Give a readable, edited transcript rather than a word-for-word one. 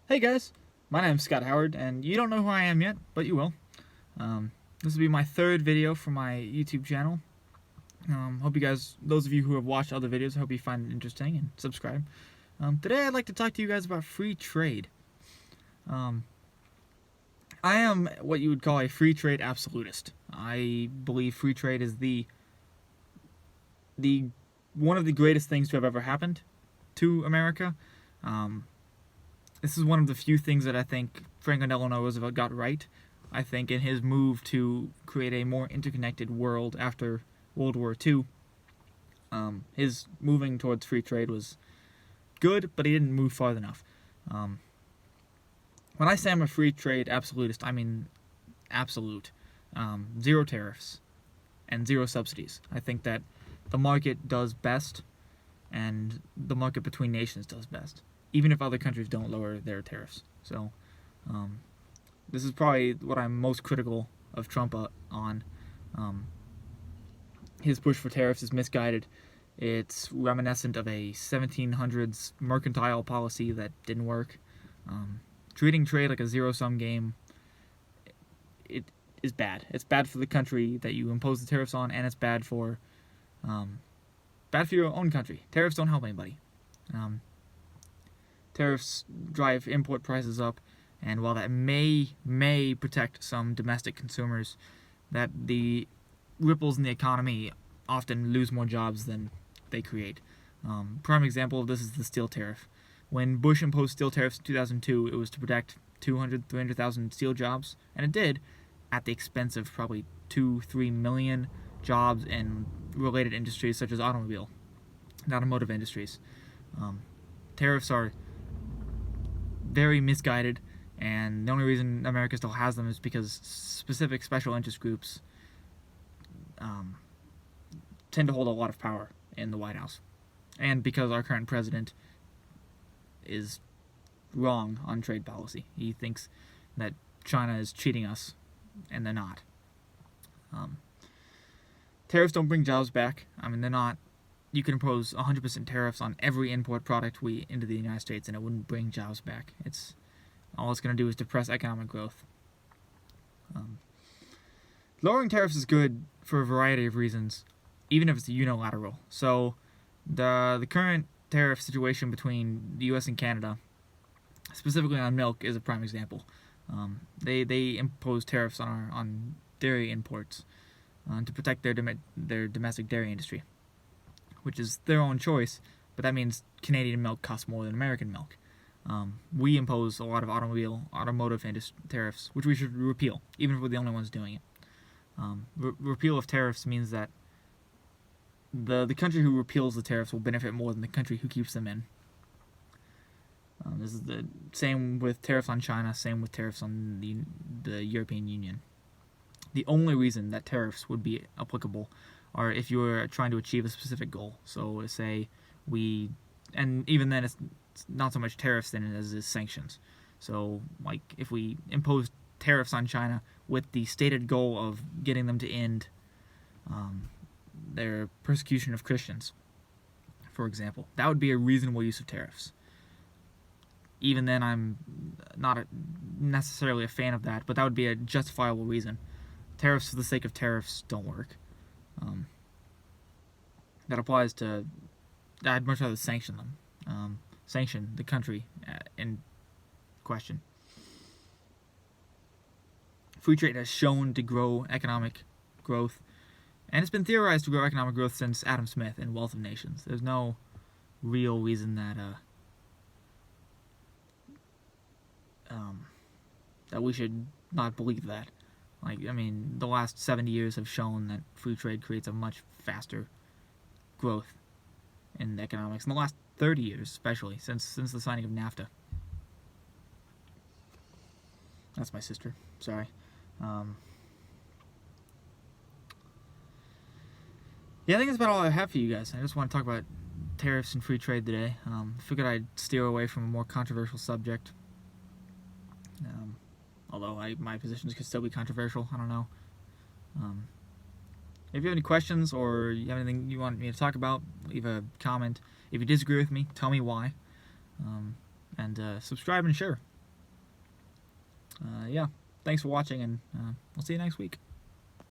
Hey guys, my name's Scott Howard, and you don't know who I am yet, but you will. This will be my third video for my YouTube channel. Hope you guys, those of you who have watched other videos, I hope you find it interesting and subscribe. Today I'd like to talk to you guys about free trade. I am what you would call a free trade absolutist. I believe free trade is the one of the greatest things to have ever happened to America. This is one of the few things that I think Franklin Delano Roosevelt got right. I think in his move to create a more interconnected world after World War II, his moving towards free trade was good, but he didn't move far enough. When I say I'm a free trade absolutist, I mean absolute. Zero tariffs and zero subsidies. I think that the market does best, and the market between nations does best, even if other countries don't lower their tariffs. So, this is probably what I'm most critical of Trump on. His push for tariffs is misguided. It's reminiscent of a 1700s mercantile policy that didn't work. Treating trade like a zero-sum game, it is bad. It's bad for the country that you impose the tariffs on, and it's bad for your own country. Tariffs don't help anybody. Tariffs drive import prices up, and while that may protect some domestic consumers, that the ripples in the economy often lose more jobs than they create. Prime example of this is the steel tariff. When Bush imposed steel tariffs in 2002, it was to protect 300,000 steel jobs, and it did, at the expense of probably 2-3 million jobs in related industries such as automotive industries. Tariffs are very misguided, and the only reason America still has them is because specific special interest groups tend to hold a lot of power in the White House, and because our current president is wrong on trade policy. He thinks that China is cheating us, and they're not. Tariffs don't bring jobs back. I mean, they're not. You can impose 100% tariffs on every import product into the United States, and it wouldn't bring jobs back. All it's going to do is depress economic growth. Lowering tariffs is good for a variety of reasons, even if it's unilateral. So, the current tariff situation between the U.S. and Canada, specifically on milk, is a prime example. They impose tariffs on dairy imports to protect their domestic dairy industry, which is their own choice, but that means Canadian milk costs more than American milk. We impose a lot of automotive tariffs, which we should repeal, even if we're the only ones doing it. Repeal of tariffs means that the country who repeals the tariffs will benefit more than the country who keeps them in. This is the same with tariffs on China, same with tariffs on the European Union. The only reason that tariffs would be applicable are if you were trying to achieve a specific goal. So say and even then it's not so much tariffs then as it is sanctions. So like if we impose tariffs on China with the stated goal of getting them to end their persecution of Christians, for example, that would be a reasonable use of tariffs. Even then, I'm not necessarily a fan of that, but that would be a justifiable reason. Tariffs for the sake of tariffs don't work. That applies to... I'd much rather sanction them. Sanction the country in question. Free trade has shown to grow economic growth, and it's been theorized to grow economic growth since Adam Smith in Wealth of Nations. There's no real reason that that we should not believe that. The last 70 years have shown that free trade creates a much faster growth in economics. In the last 30 years, especially, since the signing of NAFTA. That's my sister. Sorry. Yeah, I think that's about all I have for you guys. I just want to talk about tariffs and free trade today. Figured I'd steer away from a more controversial subject. Although my positions could still be controversial. I don't know. If you have any questions or you have anything you want me to talk about, leave a comment. If you disagree with me, tell me why. And subscribe and share. yeah, thanks for watching, and we'll see you next week.